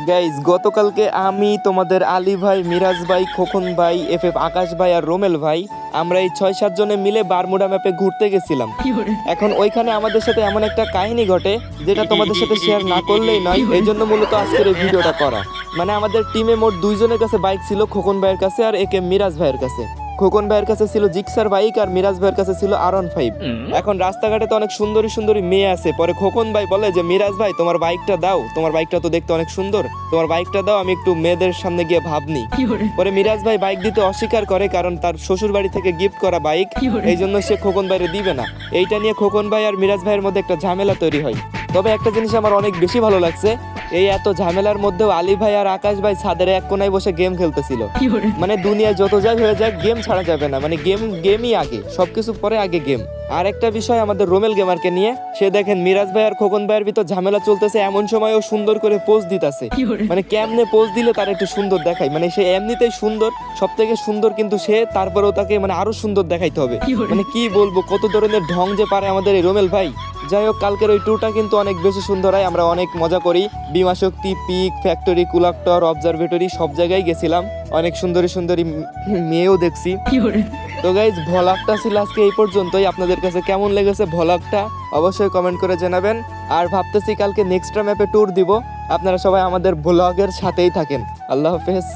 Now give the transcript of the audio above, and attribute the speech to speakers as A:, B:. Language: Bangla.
A: গাইজ গতকালকে আমি তোমাদের আলী ভাই, মিরাজ ভাই, খোকন ভাই, এফএফ আকাশ ভাই আর রোমেল ভাই আমরা এই 6-7 জনে মিলে বারমুডা ম্যাপে ঘুরতে গেছিলাম। এখন ওইখানে আমাদের সাথে এমন একটা কাহিনী ঘটে যেটা তোমাদের সাথে শেয়ার না করলেই নয়, এই জন্য মূলত আজকের এই ভিডিওটা করা। মানে আমাদের টিমে মোট 2 জনের কাছে বাইক ছিল, খোকন ভাইয়ের কাছে আর একে মিরাজ ভাইয়ের কাছে। খোকন ভাইয়ের কাছে ছিল জিক্সার বাইক আর মিরাজ ভাইয়ের কাছে ছিল R15। এখন রাস্তাঘাটে তো অনেক সুন্দরী সুন্দরী মেয়ে আছে, পরে খোকন ভাই বলে যে মিরাজ ভাই তোমার বাইকটা দাও, তোমার বাইকটা তো দেখতে অনেক সুন্দর, তোমার বাইকটা দাও, আমি একটু মেয়েদের সামনে গিয়ে ভাবনি। পরে মিরাজ ভাই বাইক দিতে অস্বীকার করে, কারণ তার শ্বশুর বাড়ি থেকে গিফট করা বাইক, এই জন্য সে খোকন ভাইরে দিবে না। এইটা নিয়ে খোকন ভাই আর মিরাজ ভাইয়ের মধ্যে একটা ঝামেলা তৈরি হয়। তবে একটা জিনিস আমার অনেক বেশি ভালো লাগছে, এই এত ঝামেলার মধ্যেও আলী ভাই আর আকাশ ভাই ছাদের এক কোনায় বসে গেম খেলতেছিল। মানে দুনিয়ায় যত যাই হয়ে যায় গেম ছাড়া যাবে না, মানে গেমই আগে, সবকিছু পরে, আগে গেম। আর একটা বিষয় আমাদের রোমেল গেমারকে নিয়ে, সে দেখেন মিরাজ ভাই আর খোকন ভাইয়ের ভিতর ঝামেলা চলতেছে, এমন সময় ও সুন্দর করে পোজ দিতেছে। মানে কেমনে পোজ দিলে তার একটু সুন্দর দেখায়, মানে সে এমনিতেই সুন্দর, সব থেকে সুন্দর, কিন্তু সে তারপরেও তাকে মানে আরো সুন্দর দেখাইতে হবে। মানে কি বলবো, কত ধরনের ঢং যে পারে আমাদের এই রোমেল ভাই। যাই হোক, কালকের ওই ট্যুরটা কিন্তু অনেক বেশি সুন্দর হয়, আমরা অনেক মজা করি। বিমা শক্তি, পিক, ফ্যাক্টরি, কুলাক্টর, অবজারভেটরি সব জায়গায় গেছিলাম, অনেক সুন্দরী সুন্দরী মেয়েও দেখছি। তো গাইজ ভ্লগটা ছিল আজকে এই পর্যন্তই। আপনাদের কাছে কেমন লেগেছে ভ্লগটা অবশ্যই কমেন্ট করে জানাবেন। আর ভাবতেছি কালকে নেক্সট ম্যাপে ট্যুর দিব, আপনারা সবাই আমাদের ভ্লগের সাথেই থাকেন। আল্লাহ হাফেজ।